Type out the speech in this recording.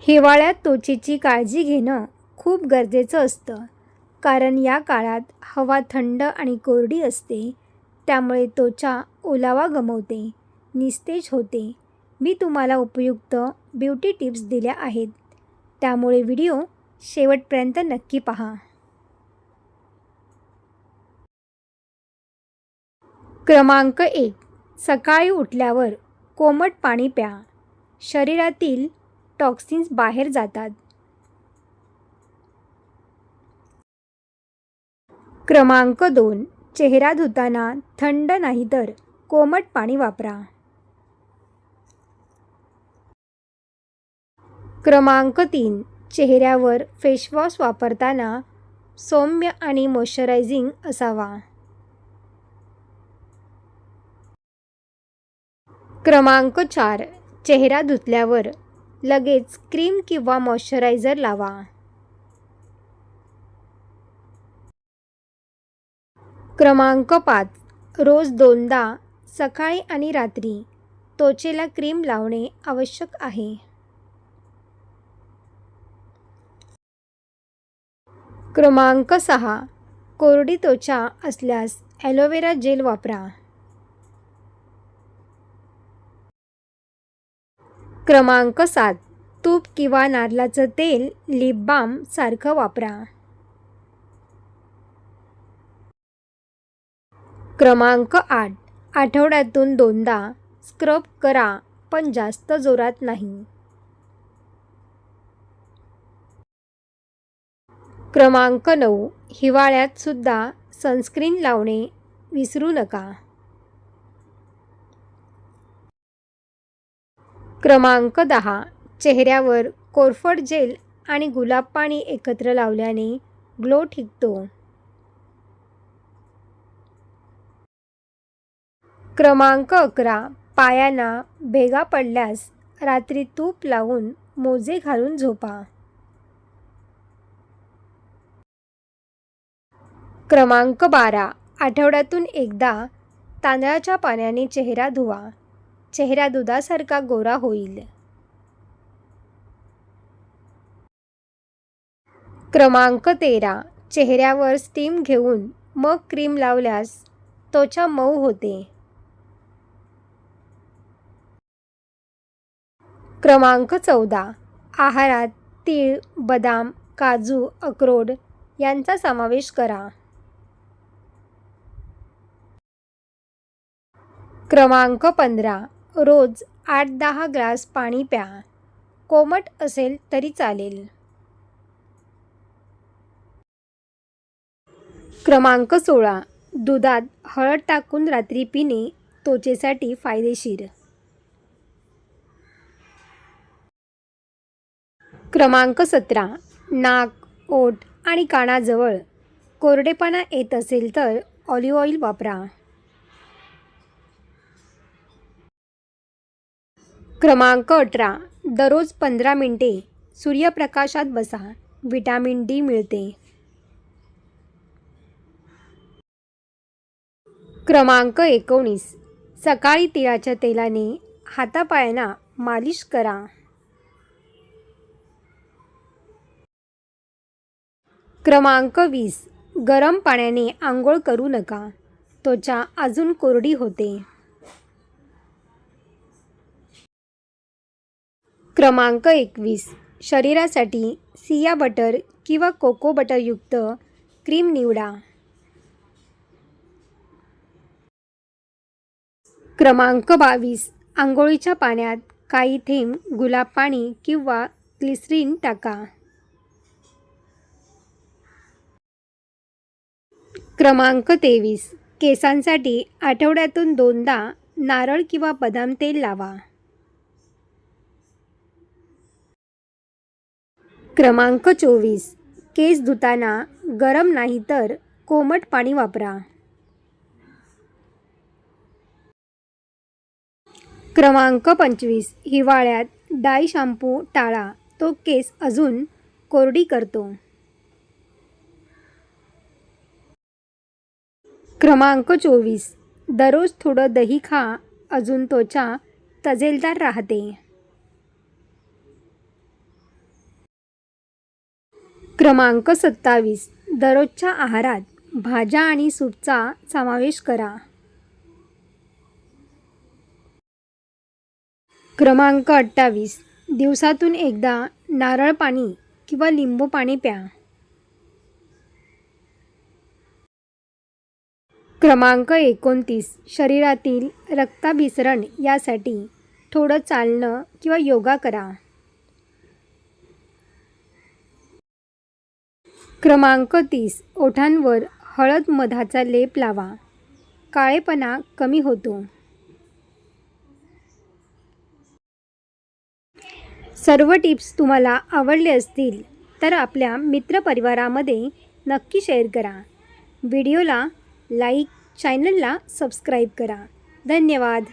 हिवाळ्यात त्वचेची काळजी घेणं खूप गरजेचं असतं, कारण या काळात हवा थंड आणि कोरडी असते. त्यामुळे त्वचा ओलावा गमावते, निस्तेज होते. मी तुम्हाला उपयुक्त ब्युटी टिप्स दिल्या आहेत, त्यामुळे व्हिडिओ शेवटपर्यंत नक्की पहा. क्रमांक 1. सकाळी उठल्यावर कोमट पाणी प्या. शरीरातील टॉक्सिन्स बाहेर जातात. क्रमांक 2. चेहरा धुताना थंड नाही तर कोमट पाणी वापरा. क्रमांक 3. चेहऱ्यावर फेसवॉश वापरताना सौम्य आणि मॉइश्चरायझिंग असावा. क्रमांक 4. चेहरा धुतल्यावर लगेच क्रीम किंवा मॉइश्चरायझर लावा. क्रमांक 5. रोज 2दा सकाळी आणि रात्री त्वचेला क्रीम लावणे आवश्यक आहे. क्रमांक 6. कोरडी त्वचा असल्यास ॲलोवेरा जेल वापरा. क्रमांक 7. तूप किंवा नारळाचं तेल लिप बाम सारखं वापरा. क्रमांक 8. आठवड्यातून 2दा स्क्रब करा, पण जास्त जोरात नाही. क्रमांक 9. हिवाळ्यात सुद्धा सनस्क्रीन लावणे विसरू नका. क्रमांक 10. चेहऱ्यावर कोरफड जेल आणि गुलाब पाणी एकत्र लावल्याने ग्लो टिकतो. क्रमांक 11. पायांना भेगा पडल्यास रात्री तूप लावून मोजे घालून झोपा. क्रमांक 12. आठवड्यातून एकदा तांदळाच्या पाण्याने चेहरा धुवा. चेहरा दुधासारखा गोरा होईल. क्रमांक 13. चेहऱ्यावर स्टीम घेऊन मग क्रीम लावल्यास त्वचा मऊ होते. क्रमांक 14. आहारात तीळ, बदाम, काजू, अक्रोड यांचा समावेश करा. क्रमांक 15. रोज 8-10 ग्लास पाणी प्या. कोमट असेल तरी चालेल. क्रमांक 16. दुधात हळद टाकून रात्री पिणे त्वचेसाठी फायदेशीर. क्रमांक 17. नाक, ओठ आणि कानाजवळ कोरडेपणा येत असेल तर ऑलिव्ह ऑइल वापरा. क्रमांक 18. दररोज 15 मिनिटे सूर्यप्रकाशात बसा. व्हिटॅमिन डी मिळते. क्रमांक 19. सकाळी तिळाच्या तेलाने हातापायांना मालिश करा. क्रमांक 20. गरम पाण्याने आंघोळ करू नका. त्वचा अजून कोरडी होते. क्रमांक 21. शरीरासाठी सिया बटर किंवा कोको बटरयुक्त क्रीम निवडा. क्रमांक 22. आंघोळीच्या पाण्यात काही थेंब गुलाब पाणी किंवा ग्लिसरीन टाका. क्रमांक 23. केसांसाठी आठवड्यातून 2दा नारळ किंवा बदाम तेल लावा. क्रमांक 24. केस धुताना गरम नाही तर कोमट पाणी वापरा. क्रमांक 25. हिवाळ्यात डाय शॅम्पू टाळा, तो केस अजून कोरडी करतो. क्रमांक 24. दररोज थोडं दही खा, अजून त्वचा तजेलदार राहते. क्रमांक 27. दररोजच्या आहारात भाज्या आणि सूपचा समावेश करा. क्रमांक 28. दिवसातून एकदा नारळ पाणी किंवा लिंबू पाणी प्या. क्रमांक 29. शरीरातील रक्ताभिसरण यासाठी थोडं चालणं किंवा योगा करा. क्रमांक 30. ओठांवर हळद मधाचा लेप लावा. काळेपणा कमी होतो. सर्व टिप्स तुम्हाला आवडले असतील तर आपल्या मित्रपरिवारामध्ये नक्की शेअर करा. व्हिडिओला लाईक, चॅनलला सबस्क्राईब करा. धन्यवाद.